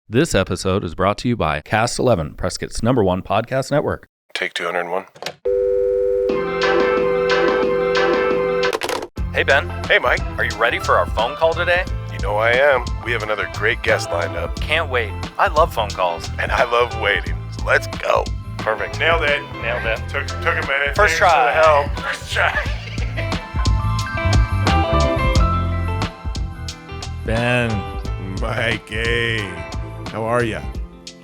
This episode is brought to you by Cast 11, Prescott's #1 podcast network. Take 201. Hey, Ben. Hey, Mike. Are you ready for our phone call today? You know I am. We have another great guest lined up. Can't wait. I love phone calls. And I love waiting. So let's go. Perfect. Nailed it. Took a minute. First Thanks try. for the help. First try. Ben. Mike, hey. How are you?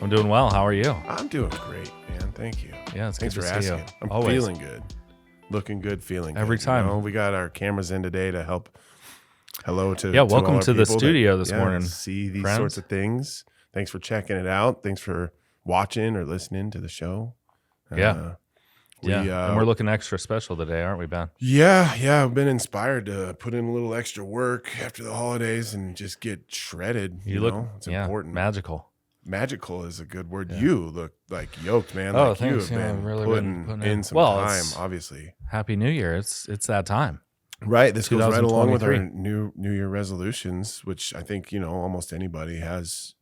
I'm doing well. How are you? I'm doing great, man. Thank you. Yeah, it's Thanks good for to see asking. you. I'm Always. feeling good. Looking good, feeling Every good. time. You know, we got our cameras in today to help. Hello to welcome all our to the people studio that, this morning, see these friends. sorts of things. Thanks for checking it out. Thanks for watching or listening to the show. And we're looking extra special today, aren't we, Ben? Yeah. I've been inspired to put in a little extra work after the holidays and just get shredded. You know, it's important. Magical. Magical is a good word. Yeah. You look like yoked, man. Oh, like thanks. You have been really putting in some time, obviously. Happy New Year. It's that time. Right. This goes right along with our New Year resolutions, which I think, almost anybody has.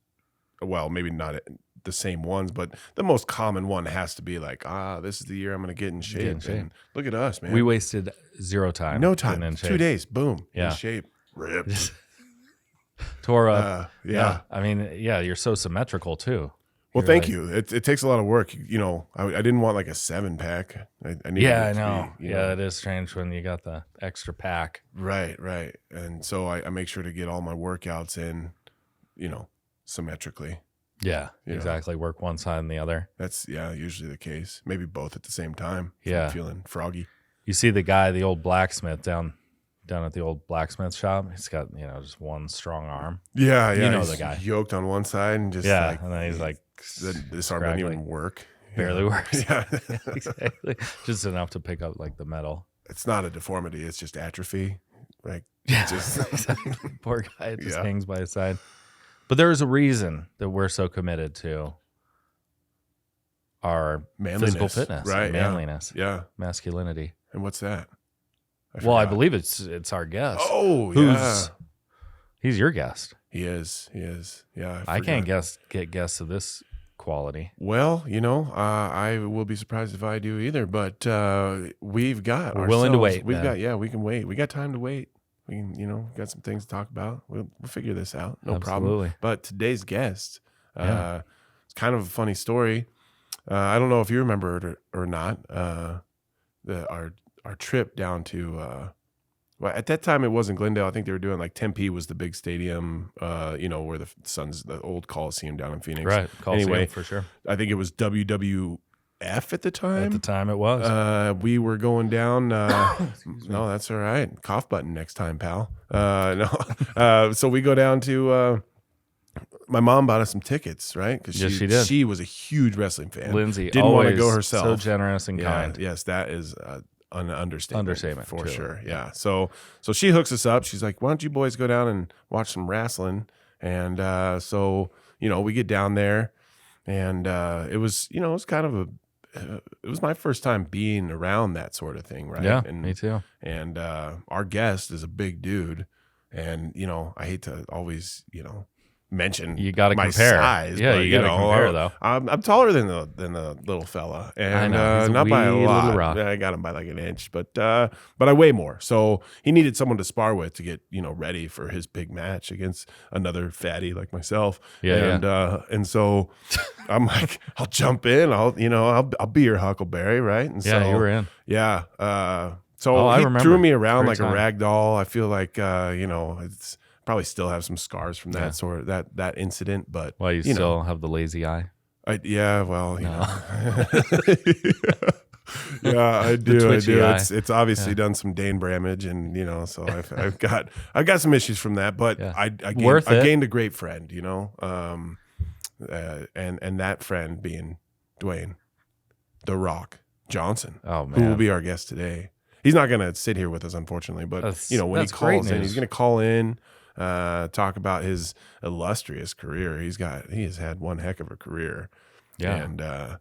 Well, maybe not the same ones, but the most common one has to be like, this is the year I'm going to get in shape. And look at us, man. We wasted zero time. No time. 2 days. Boom. Yeah. In shape. Ripped. Tore up. Yeah. I mean, you're so symmetrical too. Well, thank you. It takes a lot of work. I didn't want like a 7-pack. I needed I know. It is strange when you got the extra pack. Right. And so I make sure to get all my workouts in, symmetrically. Yeah, exactly. Work one side and the other. That's usually the case. Maybe both at the same time. Yeah. I'm feeling froggy. You see the guy, the old blacksmith down at the old blacksmith shop. He's got, just one strong arm. Yeah. You know the guy. Yoked on one side and just and then he's like, this arm doesn't even work. Barely works. Yeah. Exactly. Just enough to pick up like the metal. It's not a deformity. It's just atrophy. Like, exactly. Poor guy just hangs by his side. But there is a reason that we're so committed to our physical fitness, right? Manliness, masculinity. And what's that? I believe it's our guest. Oh, He's your guest. He is. Yeah, I can't get guests of this quality. Well, I will be surprised if I do either. But we're willing to wait. We can wait. We got time to wait. We can, got some things to talk about. We'll figure this out. No problem. But today's guest, it's kind of a funny story. I don't know if you remember it or not. Our trip down to, at that time it wasn't Glendale. I think they were doing like Tempe was the big stadium, where the old Coliseum down in Phoenix. Right. Coliseum, anyway, for sure. I think it was WWF at the time. At the time it was. We were going down. No, that's all right. Cough button next time, pal. So we go down to, my mom bought us some tickets, right? Because she did. She was a huge wrestling fan. Lindsay didn't want to go herself. So generous and kind. Yes, that is an understatement for too. sure. Yeah. So she hooks us up. She's like, "Why don't you boys go down and watch some wrestling?" And so we get down there, and it was it was kind of it was my first time being around that sort of thing, right? Yeah, and, me too. And our guest is a big dude, and I hate to always mention you got to my compare. size. Yeah, but, you got to compare though. I'm taller than the little fella, and I know. He's not by a lot. Little rock. I got him by like an inch, but I weigh more. So he needed someone to spar with to get ready for his big match against another fatty like myself. And so I'm like, I'll jump in. I'll be your Huckleberry, right? And so you were in. Yeah. So he threw me around like a rag doll. I feel like it's. Probably still have some scars from that incident, but you still have the lazy eye. I do. Yeah, I do. Eye. It's obviously done some Dane damage, and so I've got some issues from that. But I gained a great friend, and that friend being Dwayne, The Rock Johnson, who will be our guest today. He's not going to sit here with us, unfortunately, but when he calls in, he's going to call in. Talk about his illustrious career. He has had one heck of a career. To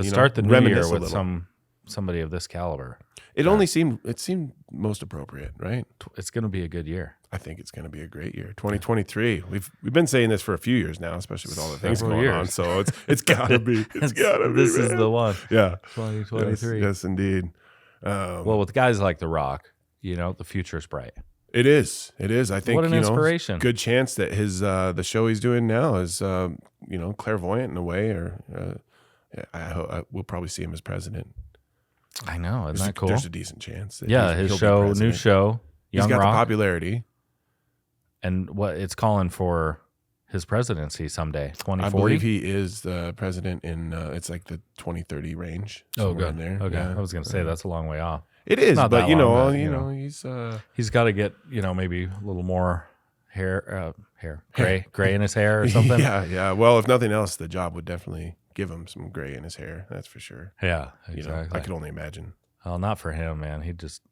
start the new year with some somebody of this caliber. It seemed most appropriate, right? It's going to be a good year. I think it's going to be a great year. 2023. We've been saying this for a few years now, espally with all the things going on. So it's gotta be. It's gotta be. This is the one. Yeah. 2023. Yes, indeed. Well, with guys like The Rock, the future's bright. It is. I think what an inspiration. Good chance that his the show he's doing now is clairvoyant in a way, or we'll probably see him as president. I know. Isn't that cool? There's a decent chance. That his show, new show, Young He's got Rock. the popularity. And what it's calling for his presidency someday, 2040? I believe he is the president in, it's like the 2030 range. Oh, good. In there. Okay. Yeah. I was going to say that's a long way off. It is, not but he's got to get, maybe a little more gray in his hair or something. Yeah. Well, if nothing else, the job would definitely give him some gray in his hair. That's for sure. Yeah, exactly. I could only imagine. Well, not for him, man. He'd just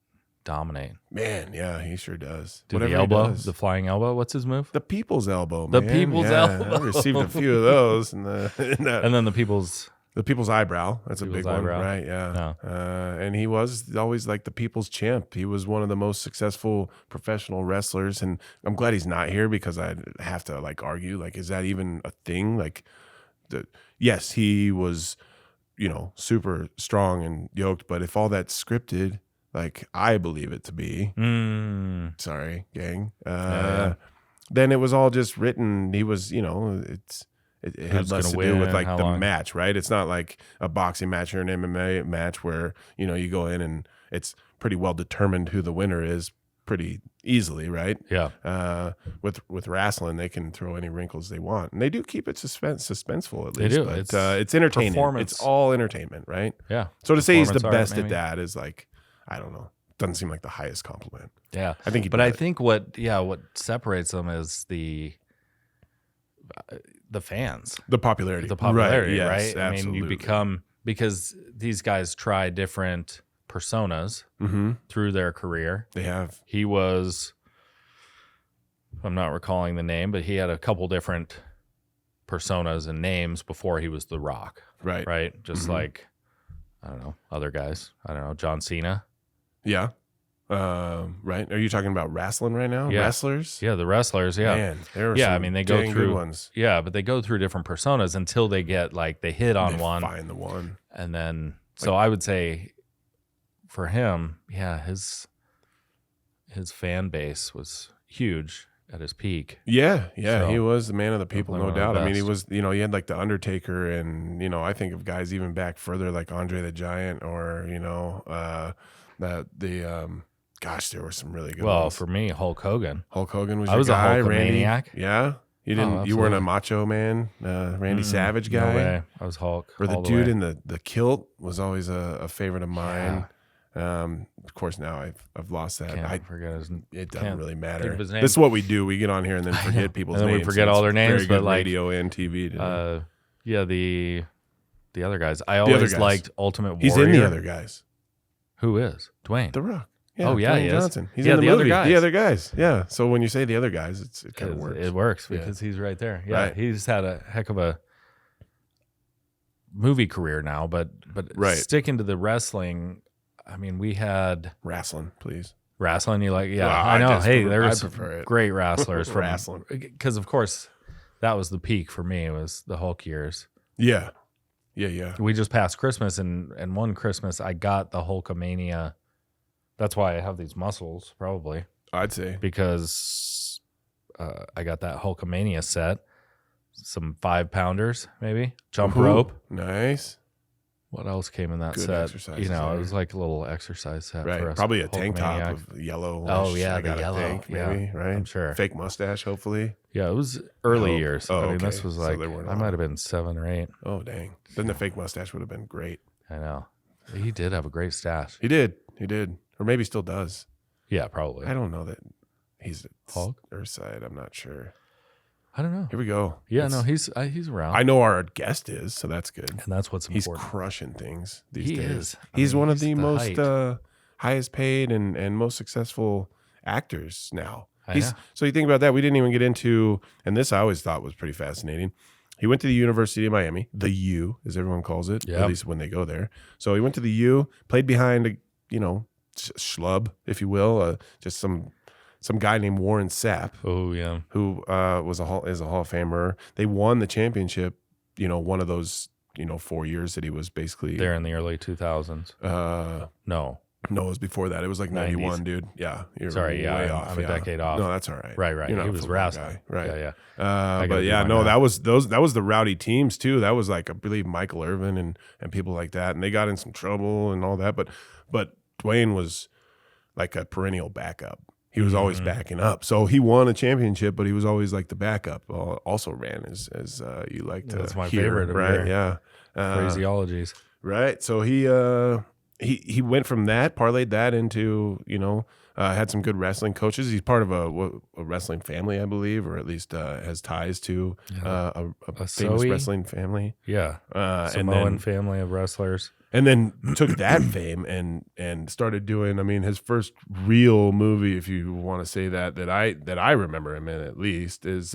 dominate. Man, yeah, he sure does. Do the elbow, the flying elbow. What's his move? The people's elbow, man. The people's elbow. I received a few of those. And then the people's eyebrow. That's a big eyebrow. one, right? Yeah. And he was always like the people's champ. He was one of the most successful professional wrestlers. And I'm glad he's not here because I'd have to argue, is that even a thing? Yes, he was, super strong and yoked, but if all that's scripted, I believe it to be, sorry, gang, then it was all just written. He was, it had less to do with the match, right? It's not like a boxing match or an MMA match where, you go in and it's pretty well determined who the winner is pretty easily, right? Yeah. With wrestling, they can throw any wrinkles they want, and they do keep it suspenseful at least. They do. But it's entertainment. It's all entertainment, right? Yeah. So to say he's the best at that is I don't know. Doesn't seem like the highest compliment. Yeah. I think I think what separates them is the fans. The popularity. Right? Yes, I mean, you become, because these guys try different personas through their career. They have. He was, I'm not recalling the name, but he had a couple different personas and names before he was The Rock. Right? Just like, I don't know, other guys. I don't know, John Cena. Yeah. Right. Are you talking about wrestling right now? Yeah. Wrestlers? Yeah, the wrestlers. Yeah. Man, there are some they go through good ones. Yeah, but they go through different personas until they get they hit on one. Find the one. And then, so I would say for him, his fan base was huge at his peak. Yeah. So, he was the man of the people, no doubt. I mean, he best. was, he had the Undertaker, and, I think of guys even back further like Andre the Giant, or, gosh, there were some really good ones. For me, Hulk Hogan. Hulk Hogan was I was guy. a Randy, Hulkamaniac. Yeah. You didn't. You weren't a Macho Man, Randy Savage guy. No way. I was Hulk. Or the dude in the kilt was always a favorite of mine. Of course, now I've lost that. I forget his name. It doesn't really matter. His name. This is what we do. We get on here and then forget people's names. And then we forget all their names. Very but good radio and TV. The other guys. I always liked Ultimate Warrior. He's in the other guys. Who is? Dwayne. The Rock. Yeah, Dwayne he Johnson. Is. He's in the movie. Other guys. The other guys. Yeah. So when you say the other guys, it kind of works. It works because he's right there. Yeah. Right. He's had a heck of a movie career now, but sticking to the wrestling, I mean, we had wrestling, please. Wrestling, you like? Yeah, well, I know. Hey, there were some prefer it. great wrestlers from wrestling, because of course that was the peak for me. Was the Hulk years? Yeah. We just passed Christmas, and one Christmas I got the Hulkamania. That's why I have these muscles, probably. I'd say because I got that Hulkamania set, some 5-pounders, maybe jump rope. Nice. What else came in that Good set? Exercises it was like a little exercise set for us. Probably a tank top with yellow. Oh yeah, the yellow. Tank, maybe, right? I'm sure. Fake mustache, hopefully. Yeah, it was early years. Oh, I mean, this was like so I might have been 7 or 8. Oh dang! Then the fake mustache would have been great. I know. He did have a great stash. He did, or maybe still does. Yeah, probably. I don't know that he's Hulk Earthside. I'm not sure. I don't know. Here we go. Yeah, no, he's around. I know our guest is, so that's good. And that's what's important. He's crushing things these days. He is. He's one of the most highest paid and most successful actors now. So you think about that. We didn't even get into, and this I always thought was pretty fascinating. He went to the University of Miami, the U, as everyone calls it, at least when they go there. So he went to the U, played behind a, schlub, if you will, just some guy named Warren Sapp. Oh yeah, who is a Hall of Famer. They won the championship. One of those 4 years that he was basically there in the early 2000s. No, it was before that. It was like 91, dude. Yeah, you're way off. I'm a decade off. No, that's all right. Right. He was wrestling. Right. Yeah. That was the rowdy teams too. That was like, I believe, Michael Irvin and people like that, and they got in some trouble and all that. But Dwayne was like a perennial backup. He was always backing up. So he won a championship, but he was always like the backup. Also ran as you like to That's my hear, favorite, right? Yeah. Phraseologies. Right. So he went from that, parlayed that into, had some good wrestling coaches. He's part of a wrestling family, I believe, or at least has ties to a famous wrestling family. Yeah. Samoan family of wrestlers. And then took that fame and started doing, his first real movie, if you want to say that I remember him in, at least, was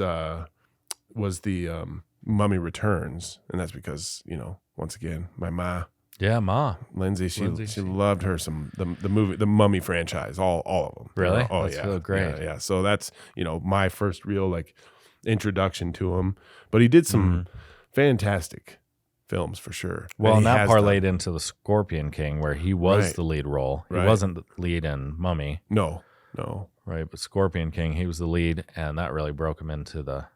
the Mummy Returns. And that's because, once again, my ma. Yeah, Ma. Lindsay, she loved her the Mummy franchise, all of them. Really? Oh, that's yeah. Really great. Yeah. So that's, my first real introduction to him. But he did some fantastic films for sure. Well, and that parlayed into the Scorpion King, where he was the lead role. He wasn't the lead in Mummy. No. Right, but Scorpion King, he was the lead, and that really broke him into the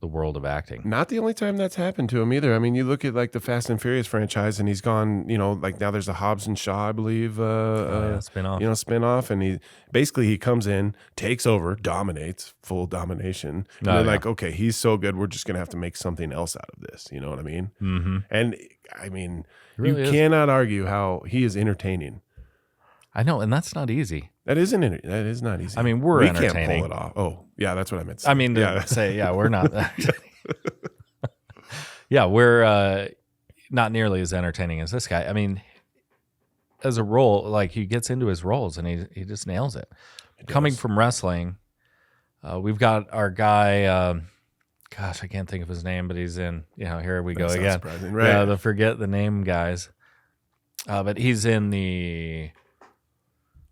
world of acting. Not the only time that's happened to him either. You look at like the Fast and Furious franchise, and he's gone, like now there's a Hobbs and Shaw, I believe, spin-off. Spin-off, and he comes in, takes over, dominates, full domination. And they're like, okay, he's so good, we're just gonna have to make something else out of this. You know what I mean? Mm-hmm. And you cannot argue how he is entertaining. I know, and that's not easy. That is not easy. We can't entertaining. pull it off. Oh, yeah, that's what I meant to say. We're not. Yeah, we're not nearly as entertaining as this guy. As a role, like he gets into his roles and he just nails it. Coming from wrestling, we've got our guy. Gosh, I can't think of his name, but he's in. Here we go again. Surprising, right? Yeah, the forget the name guys. But he's in the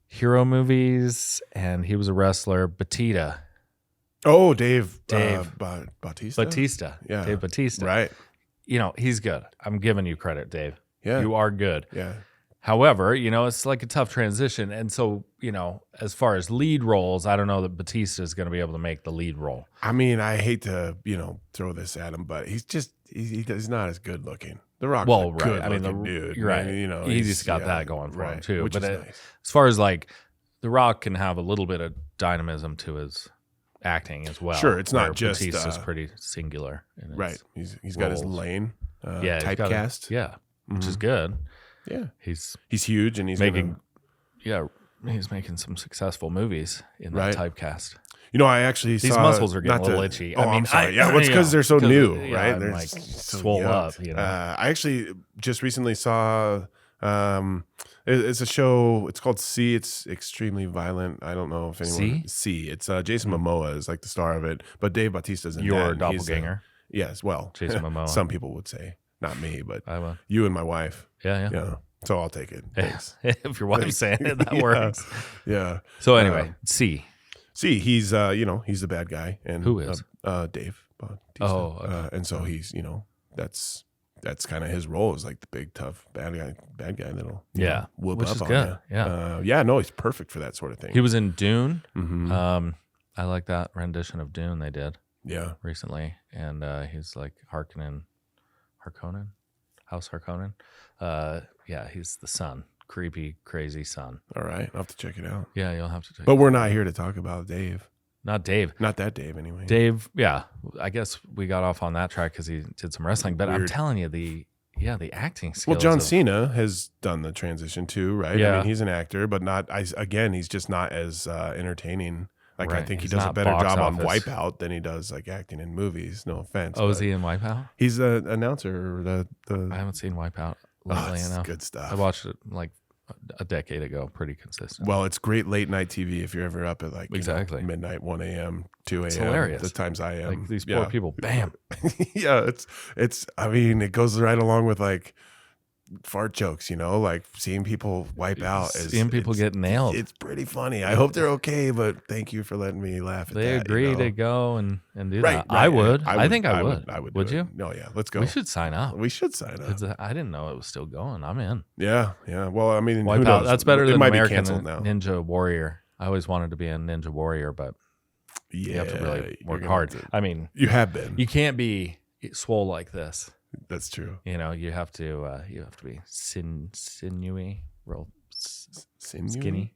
hero movies, and he was a wrestler. Batista. Oh, Dave Bautista. Batista. Yeah. Dave Bautista. Right. He's good. I'm giving you credit, Dave. Yeah. You are good. Yeah. However, it's like a tough transition. And so, as far as lead roles, I don't know that Batista is going to be able to make the lead role. I hate to, throw this at him, but he's not as good looking. The Rock's a good looking dude. You're right. He's just got that going for him too. Which but is nice. As far as like The Rock can have a little bit of dynamism to his acting as well. Sure, it's not just Batista's pretty singular. Right. He's got his lane. Typecast. Which is good. Yeah. He's huge, and he's making he's making some successful movies in that typecast. I actually these muscles are getting a little itchy. I'm sorry. It's because they're so new, right? They're like so swole up. I actually just recently saw. It's a show. It's called C. It's extremely violent. I don't know if anyone. C. It's Jason Momoa is like the star of it, but Dave Bautista's in your that. doppelganger. Yes, well, Jason Momoa. Some people would say, not me, but I will. You and my wife. Yeah. So I'll take it. Thanks. If your wife's saying it, that works. Yeah. So anyway, C. He's he's the bad guy, and who is Dave Bautista. Oh, okay. And so he's that's kind of his role, is like the big tough bad guy that'll whoop which up is on good. you. He's perfect for that sort of thing. He was in Dune. Mm-hmm. I like that rendition of Dune they did recently, and he's like Harkonnen, House Harkonnen. He's the son. Creepy, crazy son. All right, I'll have to check it out. Yeah, you'll have to check But we're not here to talk about Dave. Not Dave. Not that Dave, anyway. Dave, I guess we got off on that track because he did some wrestling. But I'm telling you, the acting skills. Well, John Cena has done the transition too, right? Yeah. He's an actor, but not. He's just not as entertaining. Like, right. I think he does a better job on Wipeout than he does like acting in movies. No offense. Oh, is he in Wipeout? He's an announcer. I haven't seen Wipeout lately enough. Good stuff. I watched it like a decade ago, pretty consistent. Well, it's great late night TV if you're ever up at like midnight, 1 a.m., 2 a.m. It's hilarious. The times I am. Like these poor people, bam. Yeah, it's. I mean, it goes right along with like fart jokes, like seeing people wipe out. Seeing people get nailed. It's pretty funny. I hope they're okay, but thank you for letting me laugh at that. They agree to go and do right, that. I would. I think I would. I would. Would you? No, yeah. Let's go. We should sign up. I didn't know it was still going. I'm in. Yeah. Well, I mean, wipe out. That's better than American now. Ninja Warrior. I always wanted to be a Ninja Warrior, but you have to really work hard. I mean, you have been. You can't be swole like this. That's true. You have to be sinewy, real skinny.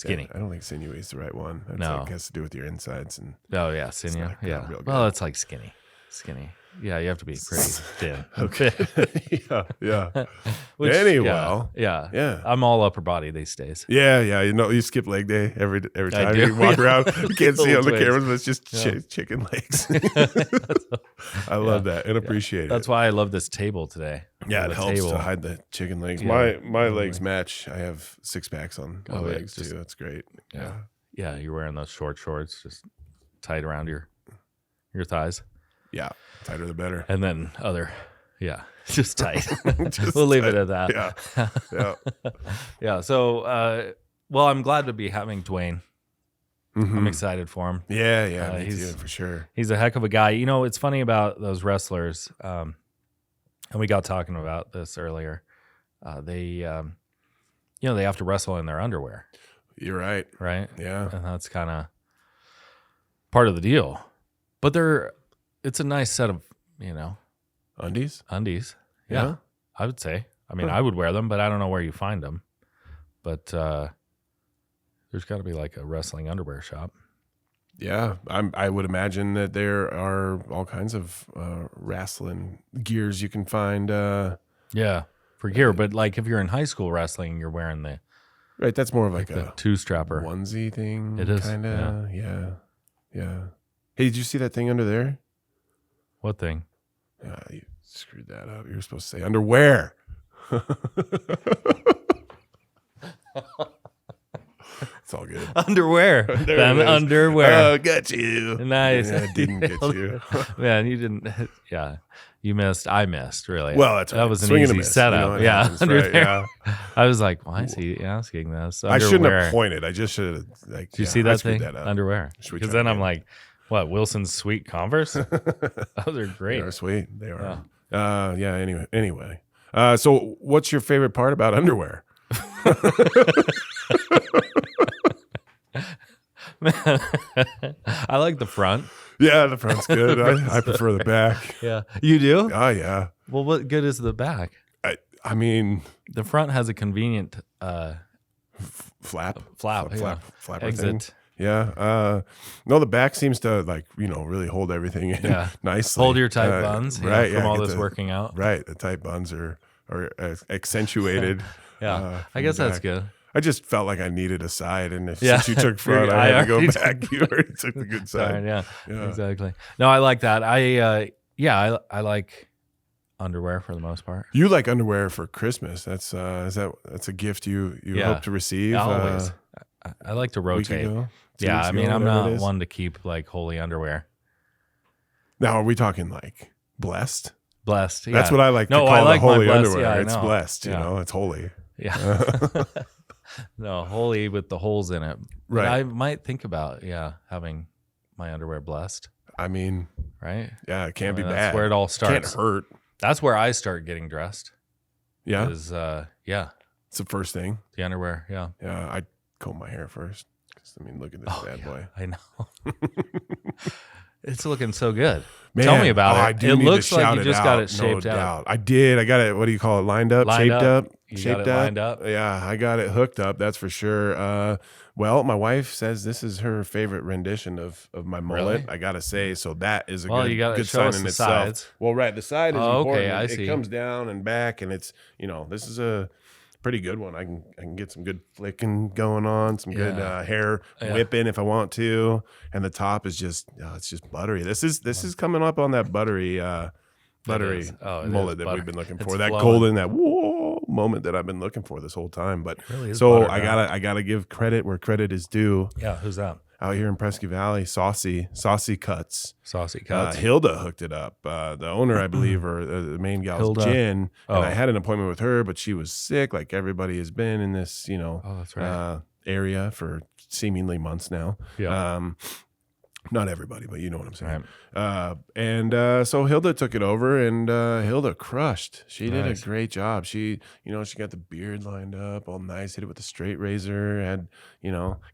Yeah, I don't think sinewy is the right one. It has to do with your insides and. Oh yeah, sinew. Yeah. Well, it's like skinny. Yeah, you have to be pretty thin. Okay. Yeah. Anyway. Yeah. I'm all upper body these days. Yeah. You skip leg day every time you walk around. You can't see on the cameras, but it's just chicken legs. I love that and appreciate it. That's why I love this table today. Yeah, it helps to hide the chicken legs. Yeah. My legs match. I have 6 packs on my legs too. That's great. Yeah. Yeah, you're wearing those short shorts just tight around your thighs. Yeah, tighter the better. And then just tight. We'll leave it at that. Yeah. Yeah. So, I'm glad to be having Dwayne. Mm-hmm. I'm excited for him. Yeah. Me too, for sure. He's a heck of a guy. It's funny about those wrestlers, and we got talking about this earlier. They have to wrestle in their underwear. You're right. Right? Yeah. And that's kind of part of the deal. But it's a nice set of, undies. Yeah. I would say. I mean, I would wear them, but I don't know where you find them. But there's got to be like a wrestling underwear shop. Yeah, I would imagine that there are all kinds of wrestling gears you can find. For gear. But like if you're in high school wrestling, you're wearing the right. That's more of like a two-strapper onesie thing. It is kind of. Yeah. Hey, did you see that thing under there? What thing? You screwed that up. You were supposed to say underwear. It's all good. Underwear. Underwear. Oh, got you. Nice. Yeah, I didn't get you. Man, you didn't. Yeah. You missed. I missed, really. Well, that's right. That was an easy setup. Right, yeah. I was like, why is he asking this? Underwear. I shouldn't have pointed. I just should have. Did you see that thing? Underwear. Because then I'm like, what, Wilson's sweet Converse? Those are great. They are sweet. They are. Yeah. Anyway. So what's your favorite part about underwear? I like the front. Yeah, the front's good. I prefer the back. Yeah. You do? Oh, yeah. Well, what good is the back? I mean... The front has a convenient... Flap exit. Thing. Yeah. No, the back seems to really hold everything in nicely. Hold your tight buns right, from all this working out. Right. The tight buns are accentuated. Yeah. I guess that's good. I just felt like I needed a side, and since you took front, I had to go back. You already took the good side. Yeah, exactly. No, I like that. I like underwear for the most part. You like underwear for Christmas? That's that's a gift you hope to receive. Always. I like to rotate. Yeah, I mean, I'm not one to keep like holy underwear. Now, are we talking like blessed? Blessed. Yeah. That's what I like to call the holy underwear. Yeah, it's blessed. You know, it's holy. Yeah. No, holy with the holes in it. Right. But I might think about having my underwear blessed. I mean, right? Yeah, it can't be bad. That's where it all starts. Can't hurt. That's where I start getting dressed. Yeah. It's the first thing. The underwear. Yeah. Yeah, I comb my hair first. I mean, look at this bad boy. I know. It's looking so good. Man, tell me about it. It looks like you just got it shaped out. I did. I got it. What do you call it? Lined up, shaped up. Shaped up. Lined up. Yeah, I got it hooked up. That's for sure. Well, my wife says this is her favorite rendition of my mullet. Really? I gotta say, so that is a good sign in itself. Sides. Well, right, the side is important. Okay, I see. It comes down and back, and it's this is a pretty good one. I can get some good flicking going on, some good hair whipping if I want to, and the top is just it's just buttery. This is coming up on that buttery mullet that we've been looking for. That golden, that moment that I've been looking for this whole time. But really so I gotta give credit where credit is due. Yeah, who's that? Out here in Presque Valley, Saucy Cuts. Saucy Cuts. Hilda hooked it up. The owner, I believe, or the main gal's Jen. And I had an appointment with her, but she was sick, like everybody has been in this, that's right. Area for seemingly months now. Yeah. Not everybody, but you know what I'm saying. Right. So Hilda took it over, and Hilda crushed. She did a great job. She got the beard lined up all nice, hit it with a straight razor, had,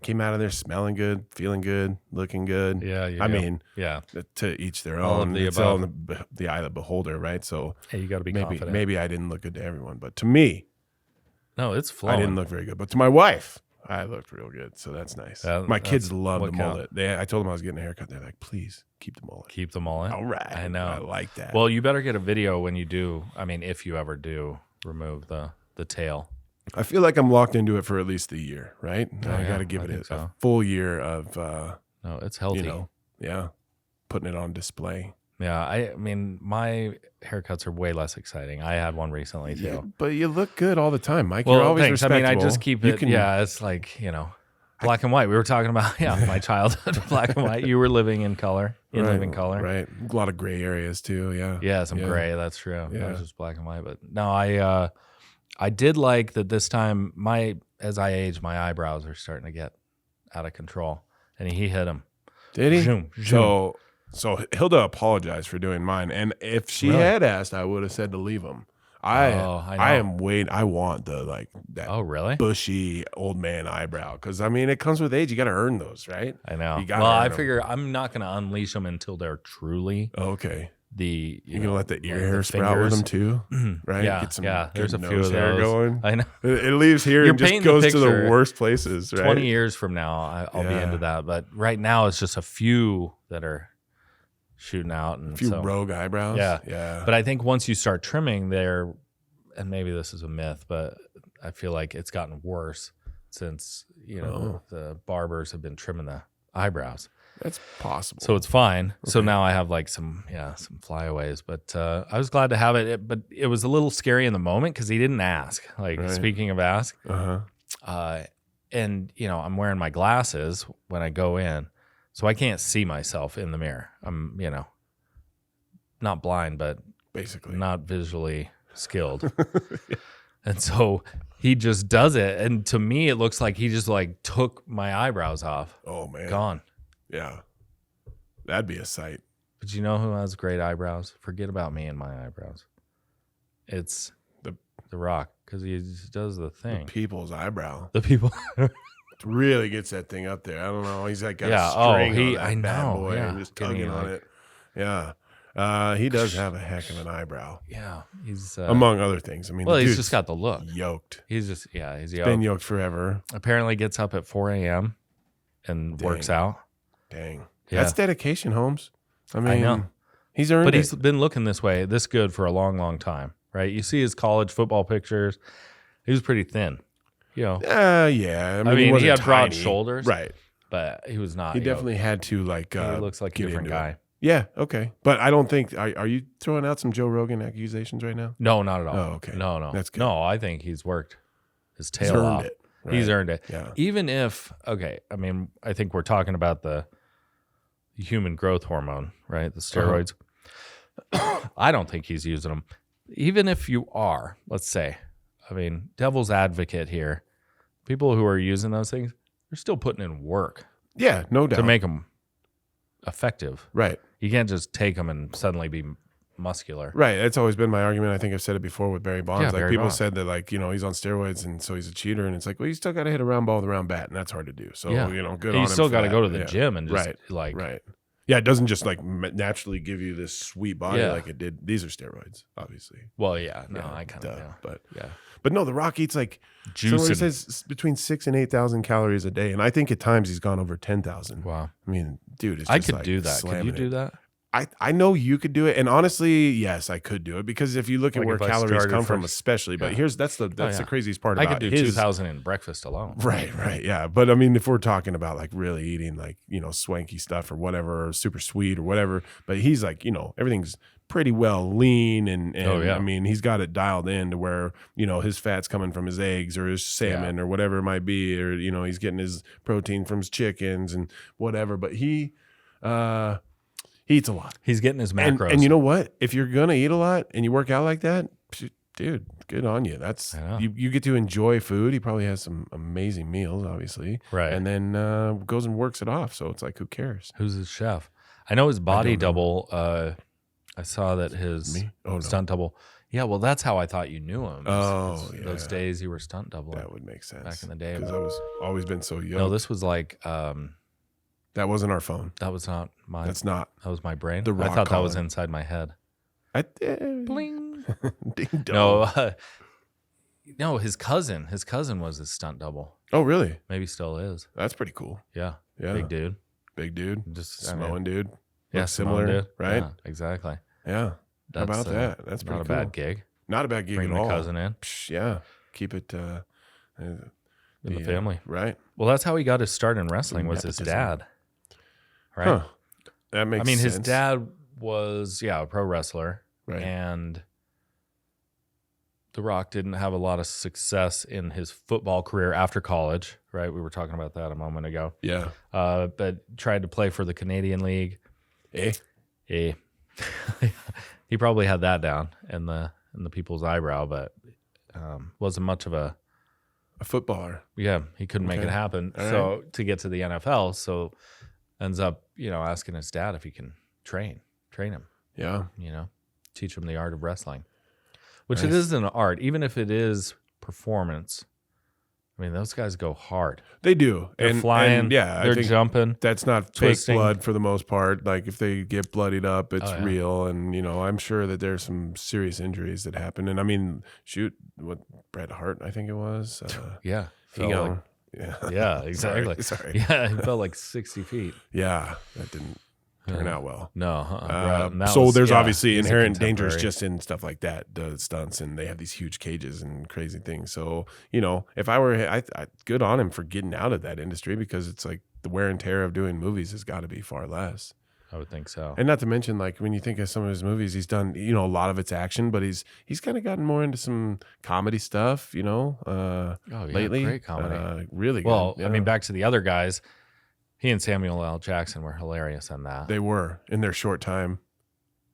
came out of there smelling good, feeling good, looking good. Yeah. I mean, to each their own. It's all in the eye of the beholder, right? So hey, you got to be confident. Maybe I didn't look good to everyone, but to me, no, it's flowing. I didn't look very good. But to my wife, I looked real good, so that's nice. My kids love the mullet. I told them I was getting a haircut. They're like, please keep the mullet. Keep the mullet? All right. I know. I like that. Well, you better get a video when you do. I mean, if you ever do remove the tail. I feel like I'm locked into it for at least a year, right? I got to give it a full year of, no, it's healthy. Putting it on display. Yeah, I mean, my haircuts are way less exciting. I had one recently too. Yeah, but you look good all the time, Mike. You're always respectable. I mean, I just keep it. It's like, black and white. We were talking about my childhood, black and white. You were living in color, living color, right? A lot of gray areas too. Yeah, some gray. That's true. Yeah, it was just black and white. But no, I did like that this time. As I age, my eyebrows are starting to get out of control, and he hit them. Did he? Zoom. So Hilda apologized for doing mine, and if she had asked, I would have said to leave them. I want that bushy old man eyebrow, because I mean it comes with age. You got to earn those, right? I know. I figure I'm not going to unleash them until they're truly okay. You're gonna let the ear hair sprout with them too, right? Yeah, get some there's a few of those going. I know it leaves here and just goes to the worst places. Right? 20 years from now, I'll be into that, but right now it's just a few that are shooting out, and a few rogue eyebrows. Yeah. But I think once you start trimming there, and maybe this is a myth, but I feel like it's gotten worse since the barbers have been trimming the eyebrows. That's possible. So it's fine. Okay. So now I have like some flyaways, but I was glad to have it. But it was a little scary in the moment because he didn't ask. Speaking of ask, and I'm wearing my glasses when I go in, so I can't see myself in the mirror. I'm not blind, but basically not visually skilled. And so he just does it, and to me it looks like he just took my eyebrows off. Oh man, gone. Yeah, that'd be a sight. But you know who has great eyebrows? Forget about me and my eyebrows. It's the Rock, because he just does the thing. The people's eyebrow. The people really gets that thing up there. I don't know. He's like got a string on that bad boy and just tugging on it. Yeah. He does have a heck of an eyebrow. Yeah, he's among other things. I mean, he's just got the look. Yoked. He's just he's yoked. Been yoked forever. Apparently, gets up at 4 a.m. and works out. Dang. Yeah. That's dedication, Holmes. I mean, I know. He's earned it. But he's been looking this good for a long, long time, right? You see his college football pictures. He was pretty thin. Yeah. I mean he had broad shoulders. Right. But he was not. He definitely had to he looks like a different guy. Yeah, okay. But I don't think, are you throwing out some Joe Rogan accusations right now? No, not at all. Oh, okay. No. That's good. No, I think he's worked his tail off. Right. He's earned it. Yeah. Even if, I mean, I think we're talking about the human growth hormone, right? The steroids. I don't think he's using them. Even if you are, let's say, I mean, devil's advocate here, people who are using those things, they're still putting in work. Yeah, no doubt. To make them effective. Right. You can't just take them and suddenly be muscular. Right. That's always been my argument. I think I've said it before with Barry Bonds. Yeah, people said that he's on steroids and so he's a cheater, and it's like, well, you still got to hit a round ball with a round bat, and that's hard to do. So, good on him. You still got to go to the gym and just right. Yeah, it doesn't just naturally give you this sweet body like it did. These are steroids, obviously. Well, I kind of know. But no, The Rock eats juice. He says between 6,000 and 8,000 calories a day, and I think at times he's gone over 10,000. Wow. I mean, dude, it's I could do that. Could you do that? I know you could do it, and honestly, yes, I could do it, because if you look at where calories come from, especially. But that's the craziest part about it. I could do 2,000 in breakfast alone. Right, yeah. But I mean, if we're talking about really eating swanky stuff or whatever, or super sweet or whatever, but he's everything's pretty well lean, and I mean, he's got it dialed in to where, his fat's coming from his eggs or his salmon or whatever it might be, or, he's getting his protein from his chickens and whatever. But he eats a lot. He's getting his macros. And you know what? If you're going to eat a lot and you work out like that, dude, good on you. That's you get to enjoy food. He probably has some amazing meals, obviously. Right. And then goes and works it off. So it's like, who cares? Who's his chef? I know his body double. I saw that his stunt double. Yeah, well, that's how I thought you knew him. Those days you were stunt doubling. That would make sense. Back in the day. Because I was always been so young. No, this was like... that wasn't our phone. That was not mine. That's not. That was my brain. The rock I thought calling. that was inside my head. Bling. Ding dong. No, his cousin. His cousin was his stunt double. Oh, really? Maybe still is. That's pretty cool. Yeah. Yeah. Big dude. Just Samoan dude. Yeah, similar, dude. right? Yeah, exactly. Yeah. How about that? That's pretty not cool. a bad gig. Not a bad gig Bring at all. the cousin in. Yeah. Keep it in the family. Right. Well, that's how he got his start in wrestling, was his dad. Right? Huh. That makes sense. His dad was, a pro wrestler. Right. And The Rock didn't have a lot of success in his football career after college, right? We were talking about that a moment ago. Yeah. But tried to play for the Canadian League. He probably had that down in the people's eyebrow, but wasn't much of a footballer. Yeah, he couldn't make it happen. All to get to the NFL, so ends up, asking his dad if he can train him. Yeah. Teach him the art of wrestling, which it is an art, even if it is performance. I mean, those guys go hard. They do. They're flying. They're jumping. That's not twisting. Fake blood for the most part. Like if they get bloodied up, it's real. And, I'm sure that there's some serious injuries that happen. And I mean, what Bret Hart, I think it was. Yeah. Yeah, exactly. Sorry. Yeah, he fell like 60 feet. Yeah, that didn't turn out well. No. So there's obviously inherent dangers just in stuff like that, the stunts, and they have these huge cages and crazy things. So, if I were, I good on him for getting out of that industry, because it's like the wear and tear of doing movies has got to be far less. I would think so. And not to mention, like when you think of some of his movies, he's done, a lot of it's action, but he's kind of gotten more into some comedy stuff, lately. Great comedy. Really good. Well, I mean, back to the other guys, he and Samuel L. Jackson were hilarious in that. They were in their short time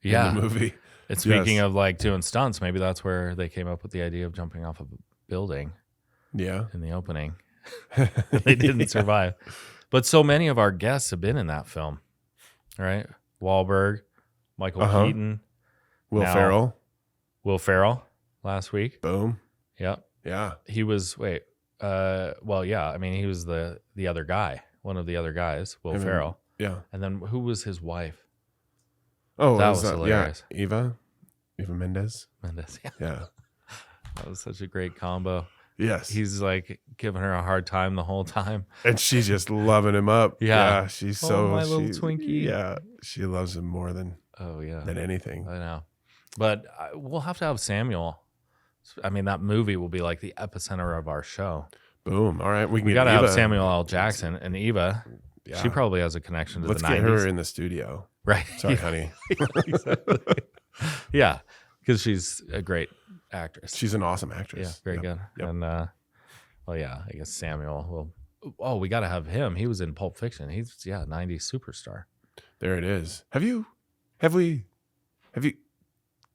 in the movie. And speaking of like doing stunts, maybe that's where they came up with the idea of jumping off of a building. Yeah. In the opening. They didn't survive. But so many of our guests have been in that film. Right? Wahlberg, Michael Keaton, Will Ferrell last week. Boom. Yep. Yeah. He was he was the other guy, one of the other guys, Will Ferrell. Yeah. And then who was his wife? Oh, that was hilarious. Yeah. Eva Mendes. Yeah. That was such a great combo. Yes. He's like giving her a hard time the whole time. And she's just loving him up. Yeah. She's my little Twinkie. Yeah. She loves him more than anything. I know. But we'll have to have Samuel. I mean, that movie will be like the epicenter of our show. Boom. All right. We got to have Samuel L. Jackson and Eva. Yeah. She probably has a connection to the 90s. Let's get her in the studio. Right. Sorry, honey. Yeah. Because she's a great actress. She's an awesome actress. Yeah, very good. Yep. And I guess Samuel will. Oh, we got to have him. He was in Pulp Fiction. He's 90s superstar. There it is. Have you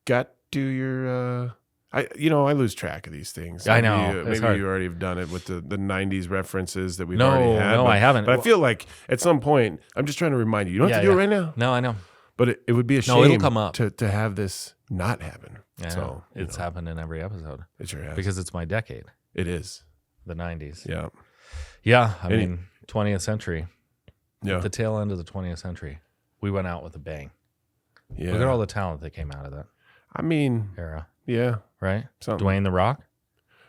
got to your? I lose track of these things. I know. Maybe you already have done it with the 90s references that we've already had. No, I haven't. But I feel like at some point, I'm just trying to remind you. You don't have to do it right now. No, I know. But it would be a shame it'll come up. to have this not happen. Yeah, so it's happened in every episode. It sure has. Because it's my decade. It is. The 90s. Yeah. Yeah. I mean, 20th century. Yeah. At the tail end of the 20th century, we went out with a bang. Yeah. Look at all the talent that came out of that. I mean, era. Yeah. Right? Something. Dwayne The Rock?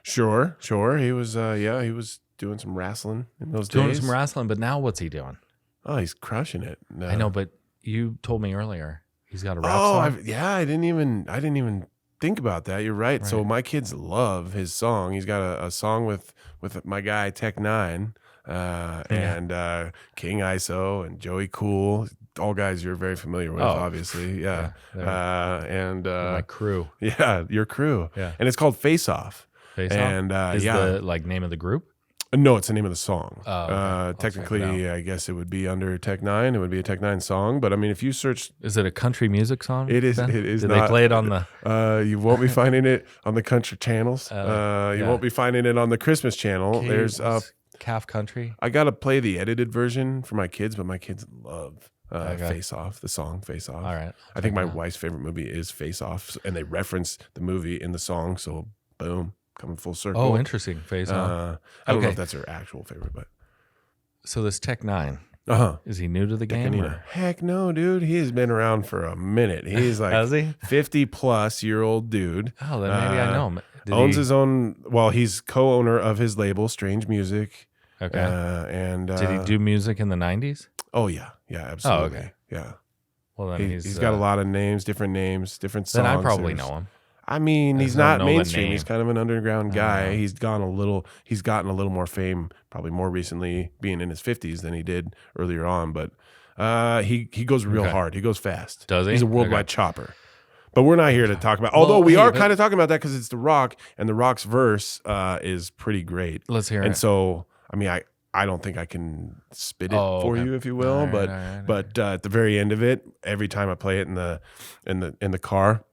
Sure. He was, he was doing some wrestling in those days. Doing some wrestling, but now what's he doing? Oh, he's crushing it. No. I know, but you told me earlier he's got a rap song. I didn't even think about that. You're right. So my kids love his song. He's got a song with my guy Tech Nine and King ISO and Joey Cool. all guys you're very familiar with, obviously. Yeah. And my crew. Yeah, your crew. Yeah. And it's called Face Off. Face Off? And is the name of the group? No, it's the name of the song. Okay. Technically, I guess it would be under Tech Nine. It would be a Tech Nine song. But I mean, if you search, is it a country music song? It is. Ben? It is. Did not, they play it on the? You won't be finding it on the country channels. You won't be finding it on the Christmas channel. There's Calf Country. I gotta play the edited version for my kids, but my kids love Face Off, the song Face Off. All right. I think my wife's favorite movie is Face Off, and they reference the movie in the song. So boom. Coming full circle. Oh, interesting. Face Off. I don't know if that's her actual favorite, but so this Tech Nine. Is he new to the game? Heck no, dude. He has been around for a minute. He's like 50-plus-year-old dude. Oh, then maybe I know him. Owns his own. Well, he's co-owner of his label, Strange Music. Okay. And did he do music in the 90s? Oh yeah, absolutely. Oh, okay. Yeah. Well, then he's got a lot of names, different songs. Then I probably know him. I mean, he's not mainstream. He's kind of an underground guy. He's gotten a little more fame, probably more recently, being in his 50s than he did earlier on. But he goes real hard. He goes fast. Does he? He's a worldwide chopper. But we're not here to talk about. Although we are kind of talking about that because it's The Rock, and The Rock's verse is pretty great. Let's hear it. And so, I mean, I don't think I can spit it for you, if you will. But at the very end of it, every time I play it in the car,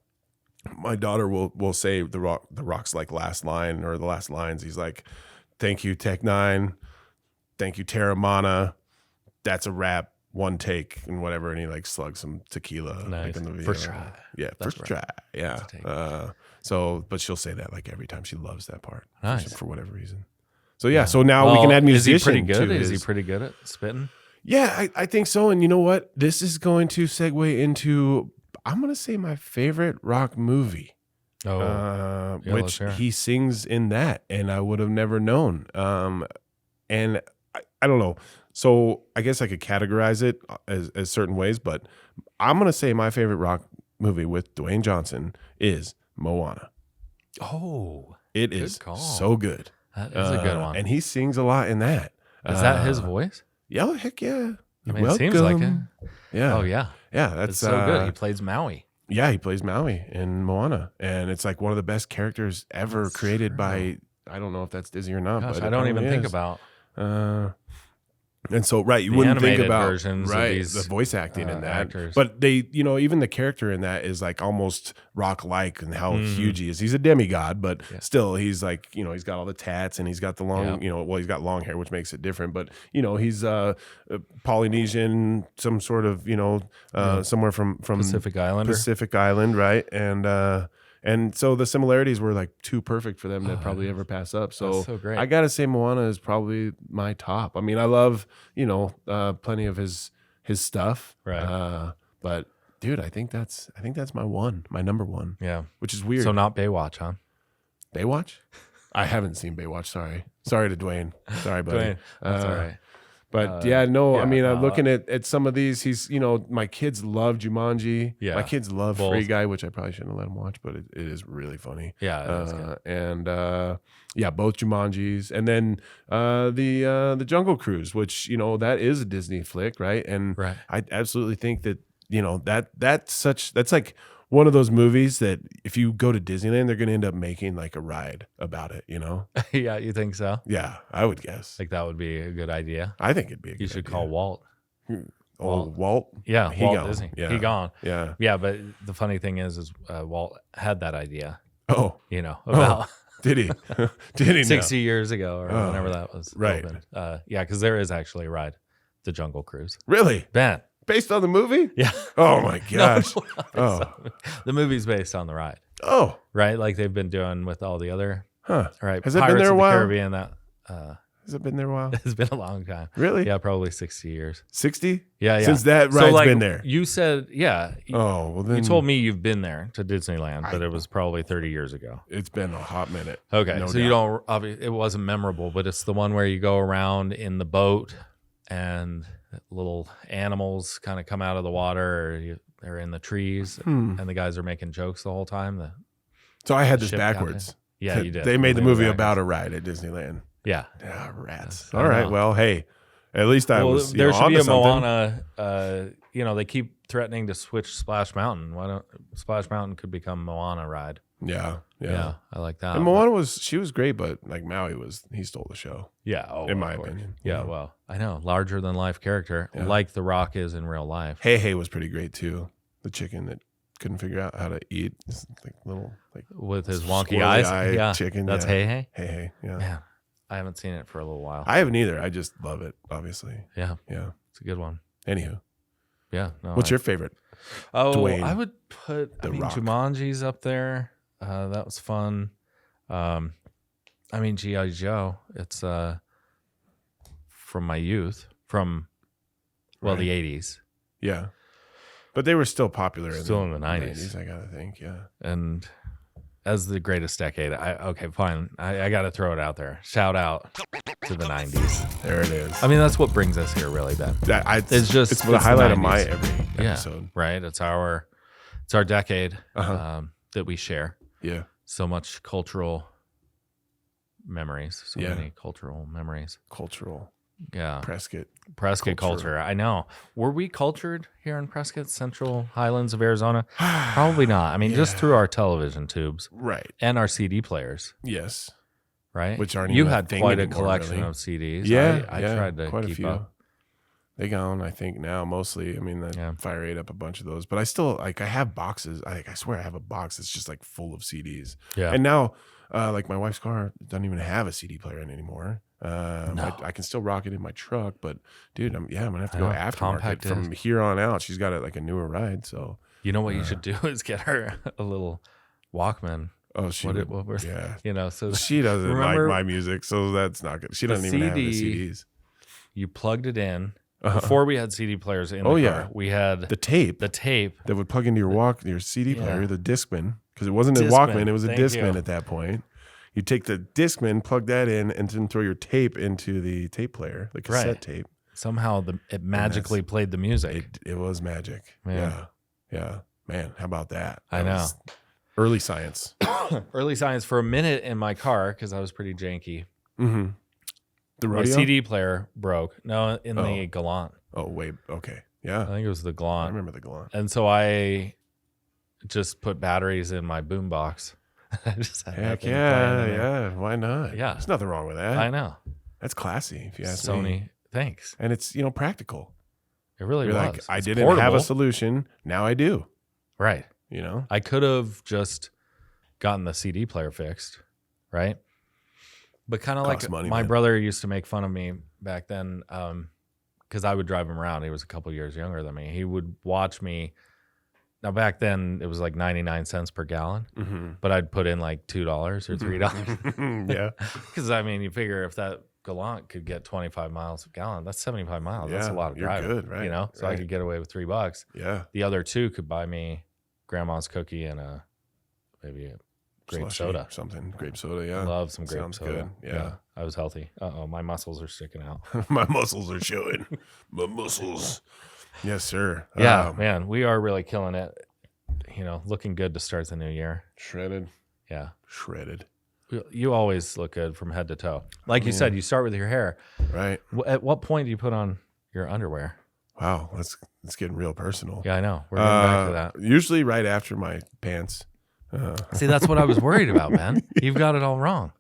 my daughter will say the Rock's like last line or the last lines. He's like, "Thank you, Tech Nine. Thank you, Terramana. That's a wrap. One take and whatever." And he like slugs some tequila. Nice. Like in the video. First try. Yeah, first try. Yeah. But she'll say that like every time. She loves that part. Nice. For whatever reason. So yeah. So now we can add musician. Is he pretty good? Is he pretty good at spitting? Yeah, I think so. And you know what? This is going to segue into, I'm going to say, my favorite Rock movie. Which he sings in that, and I would have never known. And I don't know. So I guess I could categorize it as certain ways, but I'm going to say my favorite Rock movie with Dwayne Johnson is Moana. Oh, it is so good. That is a good one. And he sings a lot in that. Is that his voice? Yeah, heck yeah. I mean, it seems like it. Yeah. Oh, yeah. Yeah, that's so good. He plays Maui. Yeah, he plays Maui in Moana, and it's like one of the best characters ever created by. I don't know if that's Disney or not. Gosh, but I don't even think about. And so, you wouldn't think about versions of these, the voice acting in that. Actors. But they, even the character in that is like almost Rock-like and how huge he is. He's a demigod, but still, he's like, he's got all the tats and he's got the long, he's got long hair, which makes it different. But he's Polynesian, some sort of, somewhere from Pacific Island, right? And so the similarities were like too perfect for them to probably ever pass up. So great. I gotta say Moana is probably my top. I mean, I love plenty of his stuff. Right. But dude, I think that's my number one. Yeah. Which is weird. So not Baywatch, huh? Baywatch? I haven't seen Baywatch. Sorry to Dwayne. Sorry, buddy. Dwayne, that's all right. But I mean, I'm looking at some of these. He's, my kids love Jumanji. Yeah. My kids love Free Guy, which I probably shouldn't have let them watch, but it is really funny. Yeah. It is good. And both Jumanjis, and then the Jungle Cruise, which that is a Disney flick, right? And I absolutely think that that's like one of those movies that if you go to Disneyland, they're going to end up making like a ride about it, Yeah, you think so? Yeah, I would guess. Like that would be a good idea. I think it'd be a good You should idea. call Walt. Oh, Walt? Yeah, Walt gone. Disney. Yeah. He gone. Yeah. Yeah, but the funny thing is Walt had that idea. Oh. About did he? Did he 60 years ago or whenever that was. Right. Yeah, because there is actually a ride, the Jungle Cruise. Really? Ben. Based on the movie? Yeah. Oh my gosh. The movie's based on the ride. Oh. Right? Like they've been doing with all the other. Huh. Right. Has it been there a while? Caribbean, has it been there a while? It's been a long time. Really? Yeah, probably 60 years. 60? Yeah. Since that ride's been there. You said, yeah. Oh, well then. You told me you've been there to Disneyland, but it was probably 30 years ago. It's been a hot minute. Okay. No So doubt. you don't, obviously, it wasn't memorable, but it's the one where you go around in the boat and little animals kind of come out of the water, or they're in the trees, and the guys are making jokes the whole time. So I had this backwards. Yeah, you did. They made the movie about a ride at Disneyland. Yeah. Ah, rats. All right. Well, hey, At least I was. There should be a Moana. They keep threatening to switch Splash Mountain. Why don't Splash Mountain could become Moana ride? Yeah. I like that. And Moana was great, but like Maui he stole the show. Yeah, in my opinion. Yeah, well, I know, larger than life character, like The Rock is in real life. Hey was pretty great too. The chicken that couldn't figure out how to eat, like little with his wonky eyes. Chicken. That's Hey. Hey. Yeah. Man, I haven't seen it for a little while. I haven't either. I just love it. Obviously. Yeah. It's a good one. Anywho. Yeah. No, what's your favorite? Dwayne, I would put Rock. Jumanji's up there. That was fun. G.I. Joe. It's from my youth, from the 80s. Yeah, but they were still popular. Still in the 90s. I gotta think. Yeah, and as the greatest decade, fine. I gotta throw it out there. Shout out to the 90s. There it is. That's what brings us here, really, Ben. It's the highlight of my every episode. Yeah, right. It's our decade that we share. Yeah. So much cultural memories. So many cultural memories. Cultural. Yeah. Prescott culture. I know. Were we cultured here in Prescott, Central Highlands of Arizona? Probably not. Just through our television tubes. Right. And our CD players. Yes. Right? Which aren't you even had a thing quite anymore, a collection really. of CDs. Yeah. I tried to quite keep a few. up. They gone, I think, now mostly. Fire ate up a bunch of those. But I still, I have boxes. I swear I have a box that's just, full of CDs. Yeah. And now, my wife's car doesn't even have a CD player in it anymore. No. I can still rock it in my truck. But, dude, I'm going to have to go aftermarket. Compact from here on out. She's got a newer ride, so. You know what you should do is get her a little Walkman. Oh, she would, yeah. So she doesn't like my music, so that's not good. She doesn't even have the CDs. You plugged it in. Before we had CD players in the car, we had the tape that would plug into your CD player, the Discman, because it wasn't a Walkman, it was a Discman at that point. You take the Discman, plug that in, and then throw your tape into the tape player, the cassette tape. Somehow it magically played the music. It was magic. Man. Yeah. Man, how about that? I know. Early science. Early science for a minute in my car because I was pretty janky. Mm-hmm. The rodeo? My CD player broke. No, in the Galant. Oh, wait. Okay. Yeah. I think it was the Galant. I remember the Galant. And so I just put batteries in my boombox. Heck yeah. Why not? Yeah. There's nothing wrong with that. I know. That's classy, if you ask Sony, me. Thanks. And it's, practical. It really You're was. Like, I didn't have a solution. Now I do. Right. I could have just gotten the CD player fixed, right? But kind of like my brother used to make fun of me back then because I would drive him around. He was a couple years younger than me. He would watch me. Now, back then, it was like 99 cents per gallon, but I'd put in like $2 or $3. Yeah. Because, you figure if that Galant could get 25 miles a gallon, that's 75 miles. Yeah, that's a lot of driving. Good, right? So I could get away with $3. Yeah. The other two could buy me grandma's cookie and maybe a grape soda or something. Grape soda, yeah. I love some grape Sounds soda. Good. Yeah. I was healthy. My muscles are sticking out. My muscles are showing. My muscles. Yes, sir. Yeah, man, we are really killing it. Looking good to start the new year. Shredded. Yeah. Shredded. You always look good from head to toe. Like you said, you start with your hair. Right. At what point do you put on your underwear? Wow, that's getting real personal. Yeah, I know. We're getting back to that. Usually right after my pants. See, that's what I was worried about, man. You've got it all wrong.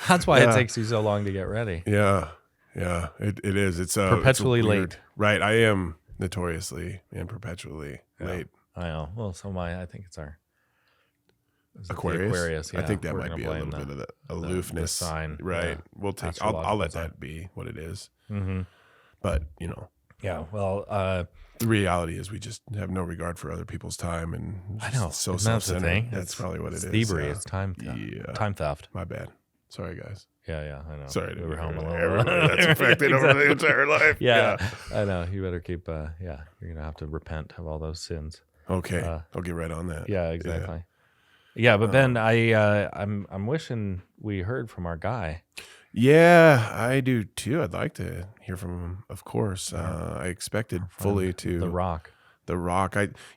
That's why it takes you so long to get ready. Yeah. It is. It's perpetually late. Right. I am notoriously and perpetually late. I know. Well, so I think it's our Aquarius. Yeah, I think that might be a little bit of the aloofness. The sign. Right. We'll take. I'll let that be what it is. Mm-hmm. But Yeah. Well, the reality is we just have no regard for other people's time, and I know. So that's the thing. That's probably what it is. Thievery. It's time theft. My bad. Sorry, guys. Yeah. I know. Sorry to we were home alone. Everybody that's affected over the entire life. Yeah. I know. You better keep. You're gonna have to repent of all those sins. Okay. I'll get right on that. Yeah. Exactly. Yeah, but Ben, I'm wishing we heard from our guy. Yeah, I do too. I'd like to hear from him, of course. I expected fully to The Rock.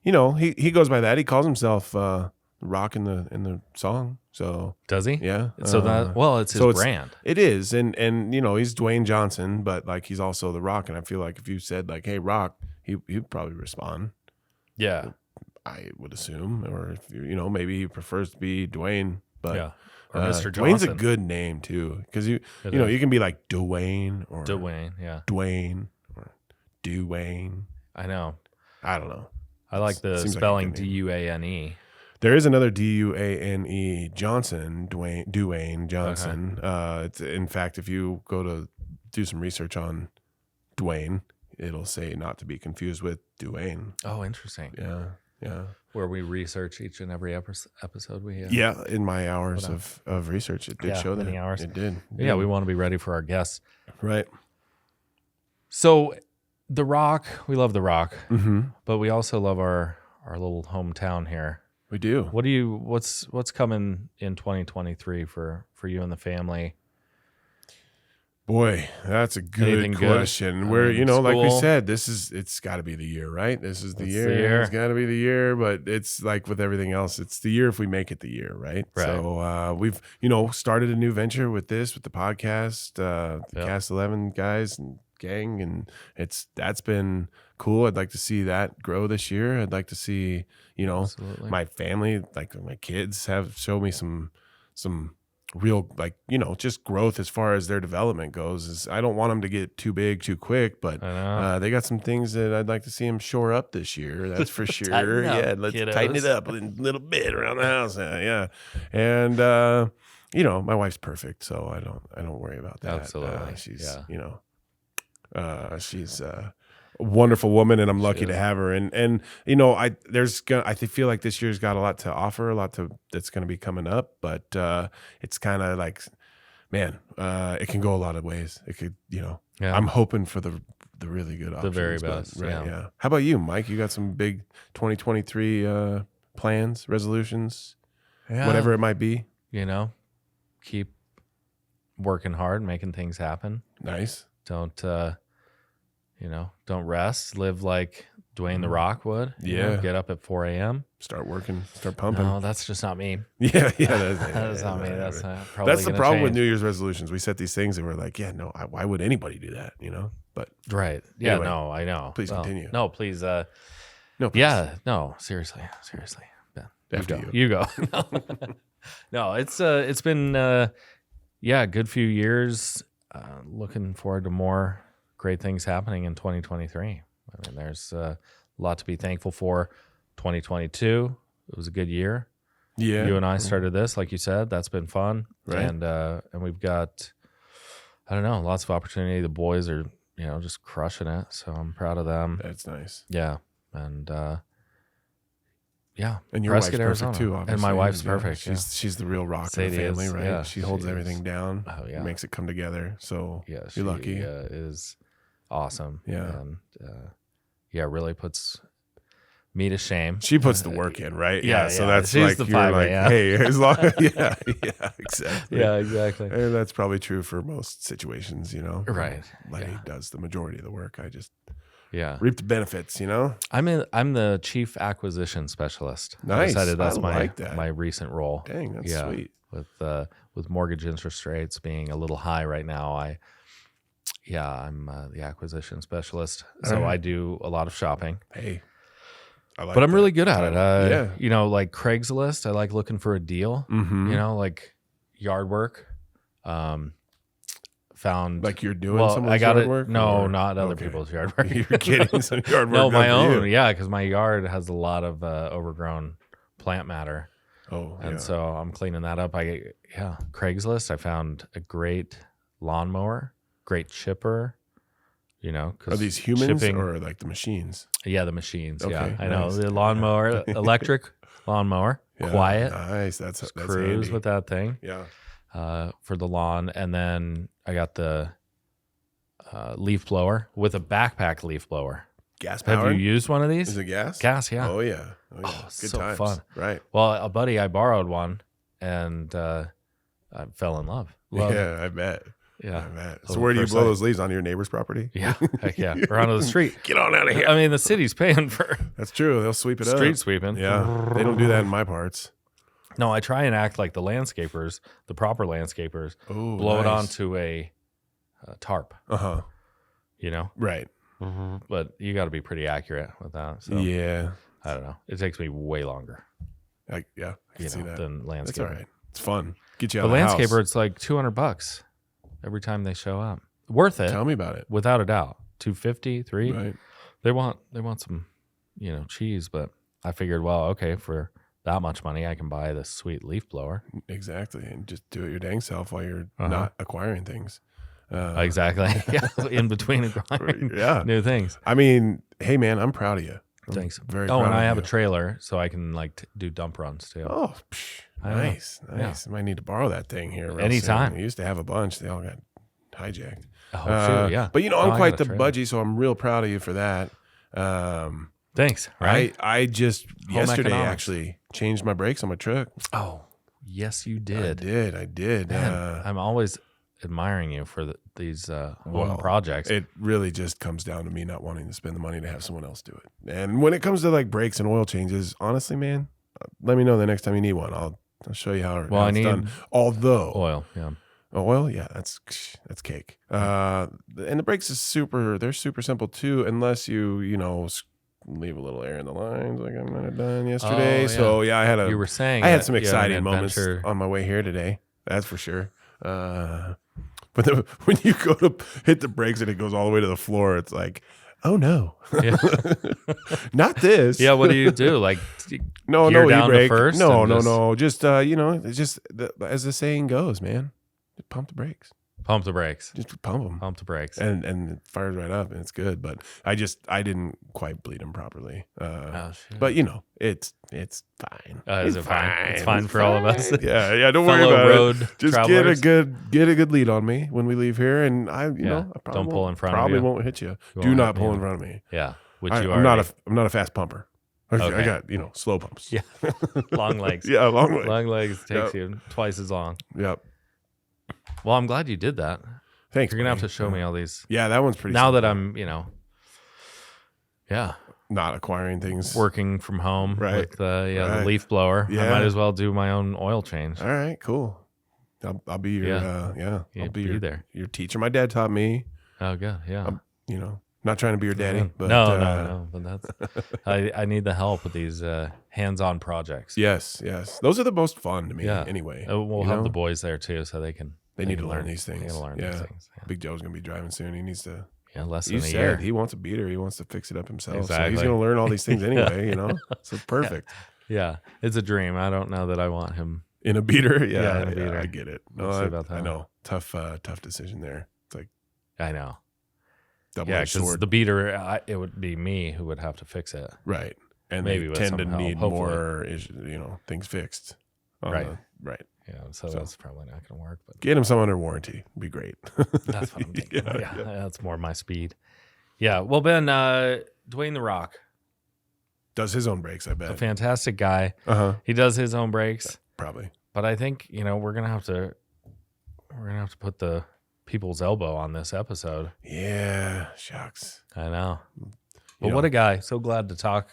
He goes by that. He calls himself Rock in the song. So does he? Yeah. So it's his brand. It is, and he's Dwayne Johnson, but like he's also The Rock, and I feel like if you said like, "Hey, Rock," he'd probably respond. Yeah, I would assume, or if maybe he prefers to be Dwayne, but yeah. Or Mr. Johnson. Dwayne's a good name too, because you can be like Dwayne or Dwayne, yeah, Dwayne or Dwayne. I know. I don't know. I like the spelling Duane. There is another Duane Johnson, Dwayne Johnson. Okay. In fact, if you go to do some research on Dwayne, it'll say not to be confused with Dwayne. Oh, interesting. Yeah. Where we research each and every episode we have. Yeah, in my hours of research, it did show that. Many hours. It did. Yeah, we want to be ready for our guests. Right. So, The Rock, we love The Rock, but we also love our little hometown here. We do. What's coming in 2023 for you and the family? Boy, that's a good question. Where like we said, it's got to be the year, right? This is the year. It's got to be the year, but it's like with everything else, it's the year if we make it the year, right? So we've started a new venture with the podcast, the Cast 11 guys and gang, and that's been cool. I'd like to see that grow this year. I'd like to see Absolutely. My family, like my kids, have shown me some real, like, just growth as far as their development goes. I don't want them to get too big too quick, but they got some things that I'd like to see them shore up this year. That's for sure. Let's tighten it up a little bit around the house. And my wife's perfect, so I don't worry about that. Absolutely. She's a wonderful woman, and I'm lucky to have her. And I feel like this year's got a lot to offer, that's going to be coming up. But it's kind of like, man, it can go a lot of ways. It could, I'm hoping for the really good options, the very best. Right? Yeah. How about you, Mike? You got some big 2023 plans, resolutions, whatever it might be. Keep working hard, making things happen. Nice. Don't rest. Live like Dwayne The Rock would. Get up at 4 a.m. Start working. Start pumping. No, that's just not me. Yeah. That's not me. That's the problem with New Year's resolutions. We set these things and we're like, why would anybody do that? But right. Yeah. Anyway, no, I know. Please continue. No, please. No. Please. Yeah. No. Seriously. Ben, after you go. No. It's been good few years. Looking forward to more great things happening in 2023. I mean, there's a lot to be thankful for. 2022, it was a good year. Yeah, you and I started this, like you said. That's been fun, right? And we've got, I don't know, lots of opportunity. The boys are, just crushing it. So I'm proud of them. That's nice. Yeah, and and your wife's perfect too, obviously. And my wife's perfect. She's the real rock of the family, right? Yeah, she holds everything down. Oh yeah, makes it come together. So you're lucky. Is awesome. Yeah, and really puts me to shame. She puts the work in, right? Yeah. So that's she's like the you're like, hey, as long exactly. Yeah, exactly. And that's probably true for most situations, Right. Lenny does the majority of the work. I just reap the benefits, I'm the chief acquisition specialist. Nice. I decided that's my recent role. Dang, that's sweet. With mortgage interest rates being a little high right now, I'm the acquisition specialist. So I do a lot of shopping. Hey, but I'm really good at it. Like Craigslist, I like looking for a deal. Mm-hmm. Like yard work. Found like you're doing someone's yard work? No, not other people's yard work. You're getting some yard work. No, my own. Yeah, because my yard has a lot of overgrown plant matter. Oh, and so I'm cleaning that up. Craigslist. I found a great lawnmower, great chipper. Are these humans or like the machines? Yeah, the machines. Okay, yeah, I know the lawnmower, electric lawnmower, quiet. Nice. That's cruise handy. With that thing. Yeah. For the lawn, and then I got the leaf blower with a backpack leaf blower. Gas powered? Have you used one of these? Is it gas? Gas, yeah. Oh yeah. Good so times. Fun. Right. Well, a buddy, I borrowed one, and I fell in love. Yeah, I bet. Yeah. I bet. So where do you blow those leaves? Onto your neighbor's property? Yeah. Heck yeah. Or onto the street. Get on out of here. I mean, the city's paying for That's true. They'll sweep it up. Street sweeping. Yeah. They don't do that in my parts. No, I try and act like the landscapers, the proper landscapers, blow it onto a tarp. You know? Right. But you got to be pretty accurate with that. So yeah. I don't know. It takes me way longer. I can see that. Than landscaper. That's all right. It's fun. Get you out of the landscaper, house. It's like $200 every time they show up. Worth it. Tell me about it. Without a doubt. $250, $300. Right. They want some, cheese, but I figured, well, okay, for that much money, I can buy this sweet leaf blower. Exactly, and just do it your dang self while you're not acquiring things. Exactly. In between acquiring new things. I mean, hey man, I'm proud of you. Thanks. Very proud and I of have you. a trailer, so I can do dump runs too. Oh, nice. I might need to borrow that thing here. Anytime. I used to have a bunch. They all got hijacked. Oh, shoot, yeah. But I'm quite the budgie, so I'm real proud of you for that. Thanks. Right. I just yesterday economics. Actually changed my brakes on my truck. Oh, yes, you did. I did. Man, I'm always admiring you for these home projects. It really just comes down to me not wanting to spend the money to have someone else do it. And when it comes to like brakes and oil changes, honestly, man, let me know the next time you need one. I'll show you how it's done. Although oil, yeah. Oil, yeah, that's cake. And the brakes they're super simple too, unless you leave a little air in the lines like I might have done yesterday. So I had you were saying I had some exciting moments on my way here today. That's for sure. But when you go to hit the brakes and it goes all the way to the floor, it's like, oh no, not this. Yeah, what do you do? Like no down e-brake. First No. Just it's just as the saying goes, man. Just pump the brakes. Pump the brakes. Just pump them. Pump the brakes. And it fires right up and it's good. But I didn't quite bleed them properly. But it's fine. Is it fine? It's fine for all of us. Yeah. Don't worry about road it. Just travelers. get a good lead on me when we leave here, and I probably don't pull in front of you. Probably won't hit you. Do not pull in front of me. Yeah, I'm not a fast pumper. I got slow pumps. Yeah, long legs. Yeah, long legs. Long legs takes you twice as long. Yep. Well, I'm glad you did that. Thanks. You're gonna have to show me all these. Yeah, that one's pretty. Now simple. that I'm, not acquiring things, working from home, right? With the leaf blower. I might as well do my own oil change. All right, cool. I'll be your I'll be your teacher. My dad taught me. Oh, good. Yeah. Not trying to be your daddy, but no. But that's I need the help with these hands-on projects. Yes. Those are the most fun to me. Anyway, we'll have the boys there too, so they need to learn these things. They need to learn these things. Yeah. Big Joe's gonna be driving soon. He needs to. Yeah, less than a year. He wants a beater. He wants to fix it up himself. Exactly. So he's gonna learn all these things anyway. So it's perfect. Yeah, it's a dream. I don't know that I want him in a beater. Yeah, in a beater. I get it. No, I know. Tough decision there. It's like I know. Double-edged sword. The beater, it would be me who would have to fix it. Right. And maybe they with tend some to help, need hopefully. more, things fixed. Right. Right. Yeah. So that's probably not going to work. But get him some under warranty. It'd be great. That's what I'm thinking. Yeah, that's more my speed. Yeah. Well, Ben, Dwayne The Rock does his own brakes. I bet. A fantastic guy. He does his own brakes. Probably. But I think we're gonna have to put the people's elbow on this episode. Yeah, shucks. I know. But what a guy. So glad to talk,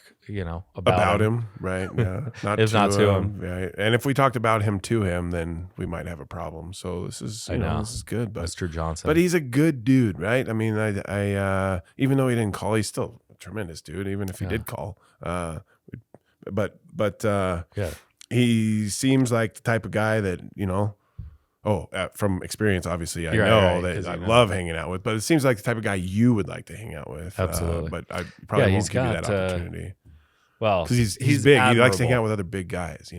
about him. Right. Yeah. Not if not to him. Right. And if we talked about him to him, then we might have a problem. So this is, this is good. But Mr. Johnson. But he's a good dude, right? I mean, I even though he didn't call, he's still a tremendous dude, even if he did call. But he seems like the type of guy that, from experience, obviously, I know that I love hanging out with, but it seems like the type of guy you would like to hang out with. Absolutely. But I probably won't give you that opportunity. Well, because he's big. Admirable. He likes to hang out with other big guys,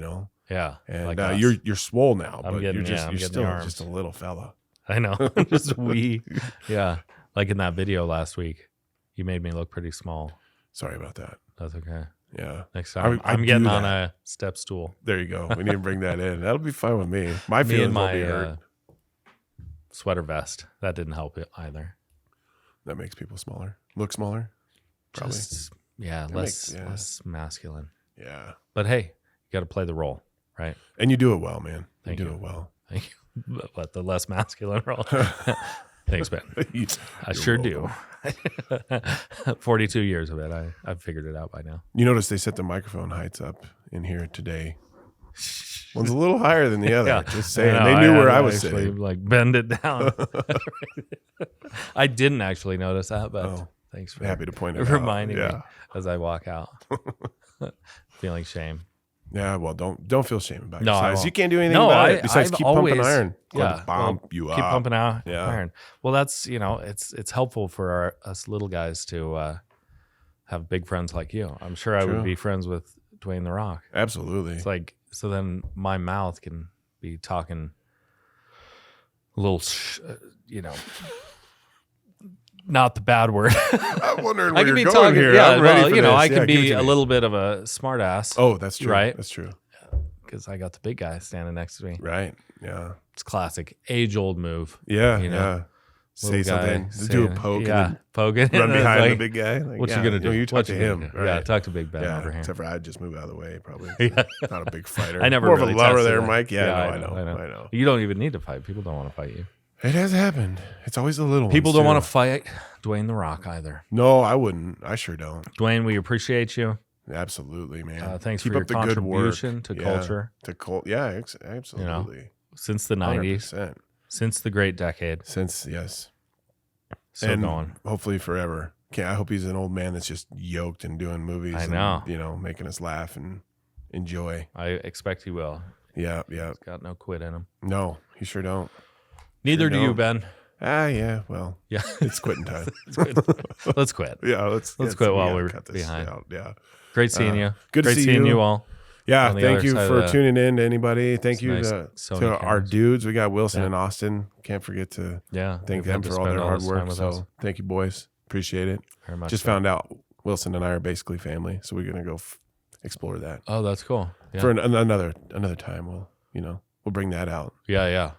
Yeah. And like you're swole now, but you're still just a little fella. I know. Just wee. Yeah. Like in that video last week, you made me look pretty small. Sorry about that. That's okay. Yeah. Next time I'm getting on a step stool. There you go. We need to bring that in. That'll be fine with me. My feelings will be hurt. Sweater vest. That didn't help it either. That makes people smaller. Look smaller. Probably. Less masculine. Yeah. But hey, you got to play the role, right? And you do it well, man. Thank you you. do it well. Thank you. But the less masculine role. Thanks, Ben. I sure do. 42 years of it. I've figured it out by now. You notice they set the microphone heights up in here today. One's a little higher than the other. Just saying. They knew where I was sitting. Like bend it down. I didn't actually notice that, but thanks for happy to point it reminding me as I walk out. Feeling shame. Yeah, well, don't feel shame about it. No, you can't do anything about it besides keep pumping iron. Keep pumping out iron. Well, that's it's helpful for us little guys to have big friends like you. I'm sure I would be friends with Dwayne the Rock. Absolutely. It's like so then my mouth can be talking a little, not the bad word. I'm wondering where you're going here. Yeah, I'm ready for this. I can be a little bit of a smart ass. Oh, that's true. Right? That's true. Because I got the big guy standing next to me. Right. Yeah. It's classic. Age-old move. Yeah. Yeah. Say something. Do a poke. Poke it. Run behind the big guy. Like, what you going to do? No, you talk to him. Right. Yeah, talk to Big Ben over here. Except for I'd just move out of the way, probably. Yeah. Not a big fighter. I never More really of a lover there, that. Mike. Yeah, I know. You don't even need to fight. People don't want to fight you. It has happened. It's always the little People ones, don't want to fight Dwayne the Rock either. No, I wouldn't. I sure don't. Dwayne, we appreciate you. Absolutely, man. Thanks for your contribution to culture. Yeah, absolutely. Since the 90s. 100%. Since the great decade. Yes. Still going. Hopefully forever. I hope he's an old man that's just yoked and doing movies. I know. And, making us laugh and enjoy. I expect he will. Yeah. He's got no quit in him. No, he sure don't. Neither do you, Ben. Yeah. Well, yeah, it's quitting time. Let's quit. Yeah, let's quit while we're behind. Yeah. Great seeing you. Good to see you all. Yeah, thank you for tuning in to anybody. Thank you to our dudes. We got Wilson and Austin. Can't forget to thank them for all their hard work. So thank you, boys. Appreciate it. Very much. Just found out Wilson and I are basically family, so we're gonna go explore that. Oh, that's cool. Yeah. For another time, we'll bring that out. Yeah.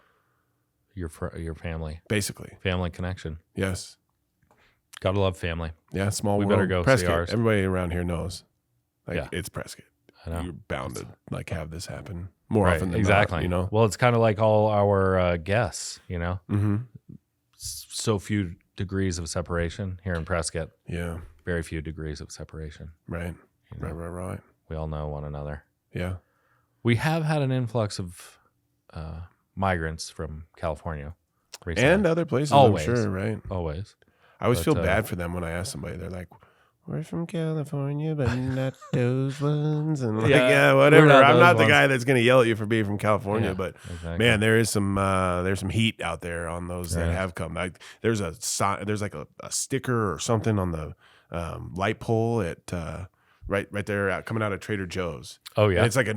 Your family, basically family connection. Yes, gotta love family. Yeah, small world. We better go Prescott. see ours. Everybody around here knows. It's Prescott. I know. You're bound to have this happen more often than not. Well, it's kind of like all our guests. Mm-hmm. So few degrees of separation here in Prescott. Yeah, very few degrees of separation. Right. Right. We all know one another. Yeah, we have had an influx of migrants from California recently. And other places. Always. I'm sure, right? Always. I always feel bad for them when I ask somebody. They're like, "We're from California, but not those ones." And whatever. I'm not the guy that's going to yell at you for being from California, but man, there's some heat out there on those that have come. Like there's like a sticker or something on the light pole at right there coming out of Trader Joe's. Oh yeah, and it's like a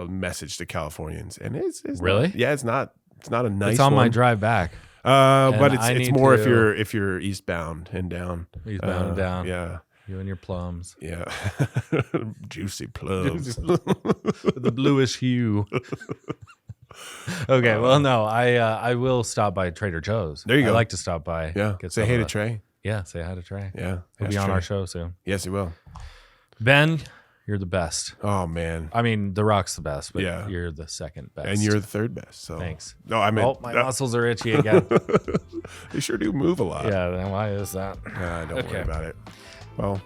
message to Californians, and it's really it's not a nice. It's on one. My drive back. But it's more if you're eastbound and down. Eastbound and down. Yeah. You and your plums. Yeah. Juicy plums. The bluish hue. Okay, well, no, I will stop by Trader Joe's. There you go. I like to stop by. Yeah. Say hey to Trey. Yeah, say hi to Trey. Yeah. He'll be on our show soon. Yes, he will. Ben, you're the best. Oh, man. I mean, The Rock's the best, but you're the second best. And you're the third best. So thanks. No, I mean, my muscles are itchy again. They sure do move a lot. Yeah, then why is that? Don't worry about it. Well,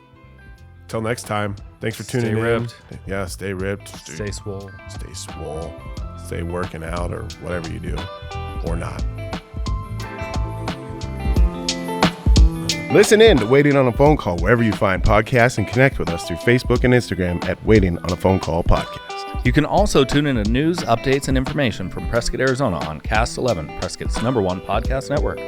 till next time. Thanks for tuning in. Stay ripped. Yeah, stay ripped. Stay swole. Stay swole. Stay working out or whatever you do. Or not. Listen in to Waiting on a Phone Call wherever you find podcasts and connect with us through Facebook and Instagram at Waiting on a Phone Call Podcast. You can also tune in to news, updates, and information from Prescott, Arizona on Cast 11, Prescott's #1 podcast network.